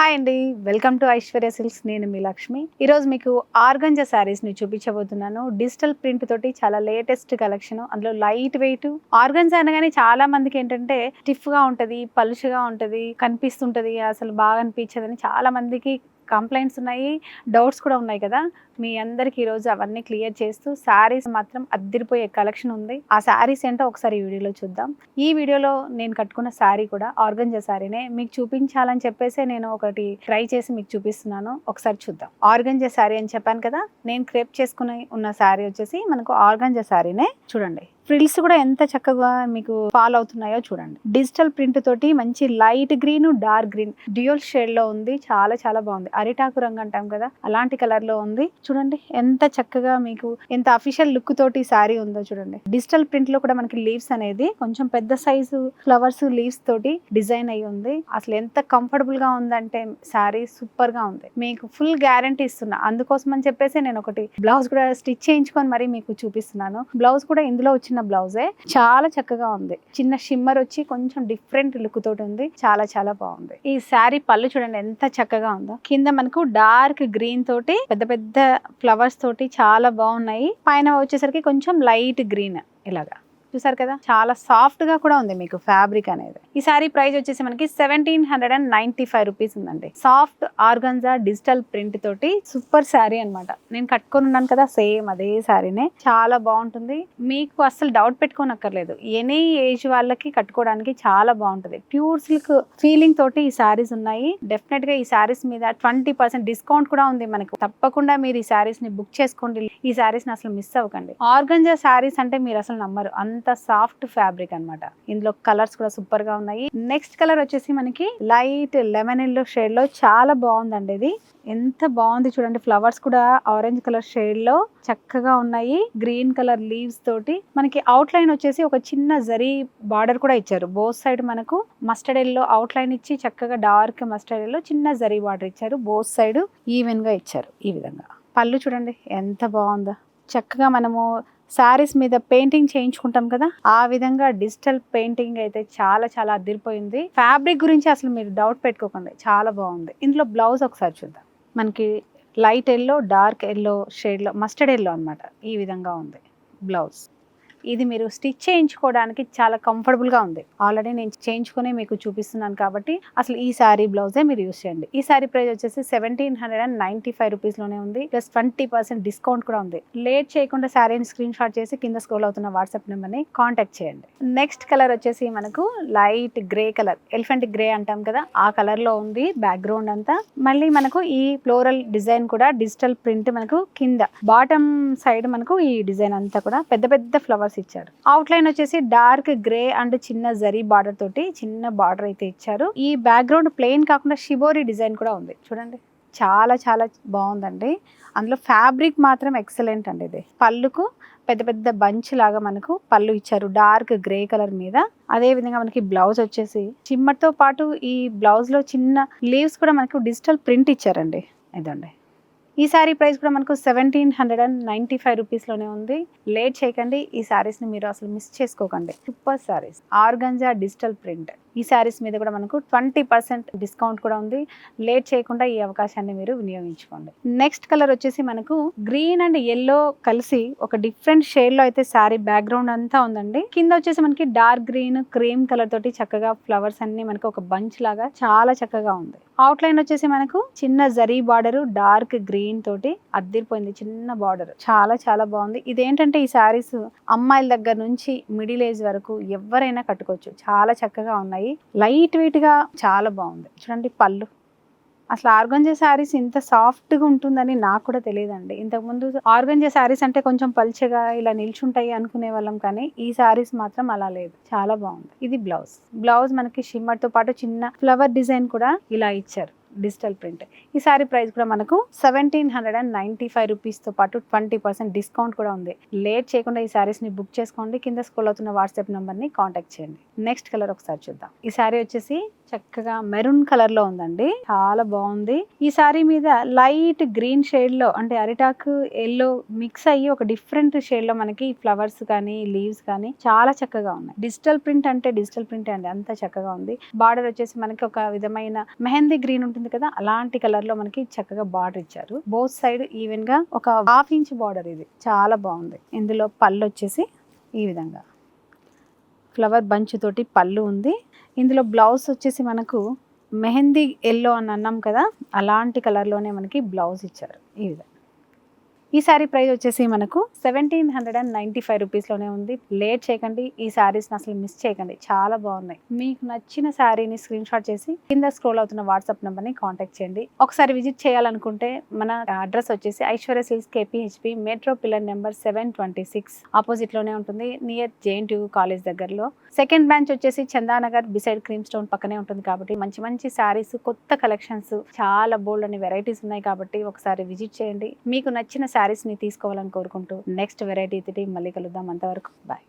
Hi అండి, welcome to Aishwarya silks. నేను మీ లక్ష్మి. ఈరోజు మీకు ఆర్గంజా శారీస్ని చూపించబోతున్నాను. డిజిటల్ ప్రింట్ తోటి చాలా లేటెస్ట్ కలెక్షన్. అందులో లైట్ వెయిట్ ఆర్గంజా అనగానే చాలా మందికి ఏంటంటే స్టిఫ్గా ఉంటుంది, పలుచగా ఉంటుంది, కనిపిస్తుంటుంది, అసలు బాగా అనిపించదని చాలా మందికి కంప్లైంట్స్ ఉన్నాయి, డౌట్స్ కూడా ఉన్నాయి కదా. మీ అందరికి ఈరోజు అవన్నీ క్లియర్ చేస్తూ శారీస్ మాత్రం అద్దిరిపోయే కలెక్షన్ ఉంది. ఆ శారీస్ ఏంటో ఒకసారి ఈ వీడియోలో చూద్దాం. ఈ వీడియోలో నేను కట్టుకున్న శారీ కూడా ఆర్గంజా శారీనే. మీకు చూపించాలని చెప్పేసి నేను ఒకటి ట్రై చేసి మీకు చూపిస్తున్నాను. ఒకసారి చూద్దాం. ఆర్గంజా శారీ అని చెప్పాను కదా, నేను క్రేప్ చేసుకుని ఉన్న శారీ వచ్చేసి మనకు ఆర్గంజా శారీనే. చూడండి, ఫ్రిల్స్ కూడా ఎంత చక్కగా మీకు ఫాలో అవుతున్నాయో చూడండి. డిజిటల్ ప్రింట్ తోటి మంచి light green, dark green dual shade లో ఉంది. చాలా చాలా బాగుంది. అరిటాకు రంగు అంటాం కదా, అలాంటి కలర్ లో ఉంది. చూడండి ఎంత చక్కగా మీకు ఎంత అఫీషియల్ లుక్ తోటి శారీ ఉందో చూడండి. డిజిటల్ ప్రింట్ లో కూడా మనకి లీవ్స్ అనేది కొంచెం పెద్ద సైజు ఫ్లవర్స్ లీవ్స్ తోటి డిజైన్ అయ్యి ఉంది. అసలు ఎంత కంఫర్టబుల్ గా ఉందంటే శారీ సూపర్ గా ఉంది. మీకు ఫుల్ గ్యారంటీ ఇస్తున్నా. అందుకోసం అని చెప్పేసి నేను ఒకటి బ్లౌజ్ కూడా స్టిచ్ చేయించుకొని మరి మీకు చూపిస్తున్నాను. బ్లౌజ్ కూడా ఇందులో వచ్చిన బ్లౌజే చాలా చక్కగా ఉంది. చిన్న షిమ్మర్ వచ్చి కొంచెం డిఫరెంట్ లుక్ తోటి ఉంది. చాలా చాలా బాగుంది. ఈ శారీ పళ్ళు చూడండి ఎంత చక్కగా ఉందో. కింద మనకు డార్క్ గ్రీన్ తోటి పెద్ద పెద్ద ఫ్లవర్స్ తోటి చాలా బాగున్నాయి. పైన వచ్చేసరికి కొంచెం లైట్ గ్రీన్ ఇలాగా చూసారు కదా, చాలా సాఫ్ట్ గా కూడా ఉంది మీకు ఫ్యాబ్రిక్ అనేది. ఈ సారీ ప్రైస్ వచ్చేసి మనకి 1795 రూపీస్ ఉందండి. సాఫ్ట్ ఆర్గంజా డిజిటల్ ప్రింట్ తోటి సూపర్ శారీ అన్నమాట. నేను కట్టుకొని ఉన్నాను కదా, సేమ్ అదే శారీనే. చాలా బాగుంటుంది. మీకు అసలు డౌట్ పెట్టుకోనక్కర్లేదు. ఎనీ ఏజ్ వాళ్ళకి కట్టుకోవడానికి చాలా బాగుంటుంది. ప్యూర్ సిల్క్ ఫీలింగ్ తోటి ఈ శారీస్ ఉన్నాయి. డెఫినెట్ గా ఈ శారీస్ మీద 20% డిస్కౌంట్ కూడా ఉంది మనకు. తప్పకుండా మీరు ఈ శారీస్ ని బుక్ చేసుకోండి. ఈ శారీస్ ని అసలు మిస్ అవ్వకండి. ఆర్గంజా శారీస్ అంటే మీరు అసలు నమ్మరు, అంత సాఫ్ట్ ఫ్యాబ్రిక్ అన్నమాట. ఇందులో కలర్స్ కూడా సూపర్ గా ఉన్నాయి. నెక్స్ట్ కలర్ వచ్చేసి మనకి లైట్ లెమన్ ఎల్లో షేడ్ లో చాలా బాగుందండి. ఇది ఎంత బాగుంది చూడండి. ఫ్లవర్స్ కూడా ఆరెంజ్ కలర్ షేడ్ లో చక్కగా ఉన్నాయి. గ్రీన్ కలర్ లీవ్స్ తోటి మనకి అవుట్ లైన్ వచ్చేసి ఒక చిన్న జరీ బార్డర్ కూడా ఇచ్చారు. బోత్ సైడ్ మనకు మస్టర్డ్ ఎల్లో అవుట్ లైన్ ఇచ్చి చక్కగా డార్క్ మస్టర్డ్ ఎల్లో చిన్న జరీ బార్డర్ ఇచ్చారు. బోత్ సైడ్ ఈవెన్ గా ఇచ్చారు. ఈ విధంగా పళ్ళు చూడండి ఎంత బాగుందో. చక్కగా మనము శారీస్ మీద పెయింటింగ్ చేయించుకుంటాం కదా, ఆ విధంగా డిజిటల్ పెయింటింగ్ అయితే చాలా చాలా అదిరిపోయింది. ఫ్యాబ్రిక్ గురించి అసలు మీరు డౌట్ పెట్టుకోకండి, చాలా బాగుంది. ఇందులో బ్లౌజ్ ఒకసారి చూద్దాం. మనకి light yellow dark yellow shade లో మస్టర్డ్ ఎల్లో అన్నమాట. ఈ విధంగా ఉంది బ్లౌజ్. ఇది మీరు స్టిచ్ చేయించుకోవడానికి చాలా కంఫర్టబుల్ గా ఉంది. ఆల్రెడీ నేను చేయించుకుని మీకు చూపిస్తున్నాను కాబట్టి అసలు ఈ శారీ బ్లౌజే మీరు యూస్ చేయండి. ఈ శారీ ప్రైస్ వచ్చేసి 1795 రూపీస్ లోనే ఉంది. ప్లస్ 20% డిస్కౌంట్ కూడా ఉంది. లేట్ చేయకుండా శారీని స్క్రీన్ షాట్ చేసి కింద స్క్రోల్ అవుతున్న వాట్సాప్ నెంబర్ ని కాంటాక్ట్ చేయండి. నెక్స్ట్ కలర్ వచ్చేసి మనకు light grey colour, elephant grey అంటాం కదా, ఆ కలర్ లో ఉంది బ్యాక్గ్రౌండ్ అంతా. మళ్ళీ మనకు ఈ ఫ్లోరల్ డిజైన్ కూడా డిజిటల్ ప్రింట్ మనకు కింద బాటమ్ సైడ్ మనకు ఈ డిజైన్ అంతా కూడా పెద్ద పెద్ద ఫ్లవర్స్ ఇచ్చారు. అవుట్ లైన్ వచ్చేసి డార్క్ గ్రే అండ్ చిన్న జరీ బార్డర్ తోటి చిన్న బార్డర్ అయితే ఇచ్చారు. ఈ బ్యాక్గ్రౌండ్ ప్లెయిన్ కాకుండా షిబోరి డిజైన్ కూడా ఉంది చూడండి. చాలా చాలా బాగుందండి. అందులో ఫ్యాబ్రిక్ మాత్రం ఎక్సలెంట్ అండి. ఇది పళ్ళుకు పెద్ద పెద్ద బంచ్ లాగా మనకు పళ్ళు ఇచ్చారు డార్క్ గ్రే కలర్ మీద. అదే విధంగా మనకి బ్లౌజ్ వచ్చేసి చిమ్మర్ తో పాటు ఈ బ్లౌజ్ లో చిన్న లీవ్స్ కూడా మనకు డిజిటల్ ప్రింట్ ఇచ్చారండి. ఇదండి. ఈ శారీ ప్రైస్ కూడా మనకు 1795 రూపీస్ లోనే ఉంది. లేట్ చేయకండి. ఈ శారీస్ ని మీరు అసలు మిస్ చేసుకోకండి. Super saris organza digital print. ఈ శారీస్ మీద కూడా మనకు 20% డిస్కౌంట్ కూడా ఉంది. లేట్ చేయకుండా ఈ అవకాశాన్ని మీరు వినియోగించుకోండి. నెక్స్ట్ కలర్ వచ్చేసి మనకు గ్రీన్ అండ్ ఎల్లో కలిసి ఒక డిఫరెంట్ షేడ్ లో అయితే శారీ బ్యాక్గ్రౌండ్ అంతా ఉందండి. కింద వచ్చేసి మనకి డార్క్ గ్రీన్ క్రీమ్ కలర్ తోటి చక్కగా ఫ్లవర్స్ అన్ని మనకు ఒక బంచ్ లాగా చాలా చక్కగా ఉంది. అవుట్ లైన్ వచ్చేసి మనకు చిన్న జరీ బార్డర్ డార్క్ గ్రీన్ తోటి అద్దిరిపోయింది. చిన్న బార్డర్ చాలా చాలా బాగుంది. ఇదేంటంటే ఈ శారీస్ అమ్మాయిల దగ్గర నుంచి మిడిల్ ఏజ్ వరకు ఎవరైనా కట్టుకోవచ్చు. చాలా చక్కగా ఉన్నాయి. లైట్ వెయిట్ గా చాలా బాగుంది. చూడండి పళ్ళు. అసలు ఆర్గంజా శారీస్ ఇంత సాఫ్ట్ గా ఉంటుందని నాకు కూడా తెలియదండి. ఇంతకుముందు ఆర్గంజా శారీస్ అంటే కొంచెం పల్చగా ఇలా నిల్చుంటాయి అనుకునే వాళ్ళం, కానీ ఈ శారీస్ మాత్రం అలా లేదు. చాలా బాగుంది. ఇది బ్లౌజ్. బ్లౌజ్ మనకి షిమ్మర్ తో పాటు చిన్న ఫ్లవర్ డిజైన్ కూడా ఇలా ఇచ్చారు. Digital print. ఈ సారీ ప్రైస్ కూడా మనకు 1795 రూపీస్ తో పాటు 20% డిస్కౌంట్ కూడా ఉంది. లేట్ చేయకుండా ఈ సారీస్ ని బుక్ చేసుకోండి. కింద స్క్రోల్ అవుతున్న వాట్సాప్ నంబర్ ని కాంటాక్ట్ చేయండి. నెక్స్ట్ కలర్ ఒకసారి చూద్దాం. ఈ సారీ వచ్చేసి చక్కగా మెరూన్ కలర్ లో ఉందండి, చాలా బాగుంది. ఈ సారీ మీద లైట్ గ్రీన్ షేడ్ లో అంటే అరిటాకు ఎల్లో మిక్స్ అయ్యి ఒక డిఫరెంట్ షేడ్ లో మనకి ఫ్లవర్స్ కానీ లీవ్స్ కానీ చాలా చక్కగా ఉన్నాయి. డిజిటల్ ప్రింట్ అంటే డిజిటల్ ప్రింట్ అండి, అంత చక్కగా ఉంది. బార్డర్ వచ్చేసి మనకి ఒక విధమైన మెహందీ గ్రీన్ ఉంటుంది కదా, అలాంటి కలర్ లో మనకి చక్కగా బార్డర్ ఇచ్చారు. బోత్ సైడ్ ఈవెన్ గా ఒక 1/2 ఇంచ్ బార్డర్, ఇది చాలా బాగుంది. ఇందులో పళ్ళు వచ్చేసి ఈ విధంగా ఫ్లవర్ బంచ్ తోటి పళ్ళు ఉంది. ఇందులో బ్లౌజ్ వచ్చేసి మనకు మెహందీ ఎల్లో అని అన్నాం కదా, అలాంటి కలర్లోనే మనకి బ్లౌజ్ ఇచ్చారు ఈ విధంగా. ఈ శారీ ప్రైస్ వచ్చేసి మనకు 1795 రూపీస్లోనే ఉంది. లేట్ చేయకండి, ఈ శారీస్ని అసలు మిస్ చేయకండి, చాలా బాగున్నాయి. మీకు నచ్చిన శారీని స్క్రీన్ షాట్ చేసి కింద స్క్రోల్ అవుతున్న వాట్సాప్ నెంబర్ని కాంటాక్ట్ చేయండి. ఒకసారి విజిట్ చేయాలనుకుంటే మన అడ్రస్ వచ్చేసి Aishwarya silks KPHB metro pillar number 726 ఆపోజిట్లోనే ఉంటుంది, నియర్ JNTU కాలేజ్ దగ్గరలో. సెకండ్ బ్రాంచ్ వచ్చేసి చందానగర్ బిసైడ్ క్రీమ్ స్టోన్ పక్కనే ఉంటుంది. కాబట్టి మంచి మంచి శారీస్, కొత్త కలెక్షన్స్, చాలా బోల్డ్ అని వెరైటీస్ ఉన్నాయి. కాబట్టి ఒకసారి విజిట్ చేయండి. మీకు నచ్చిన శారీస్ని తీసుకోవాలని కోరుకుంటూ నెక్స్ట్ వెరైటీ మళ్ళీ కలుద్దాం. అంతవరకు బాయ్.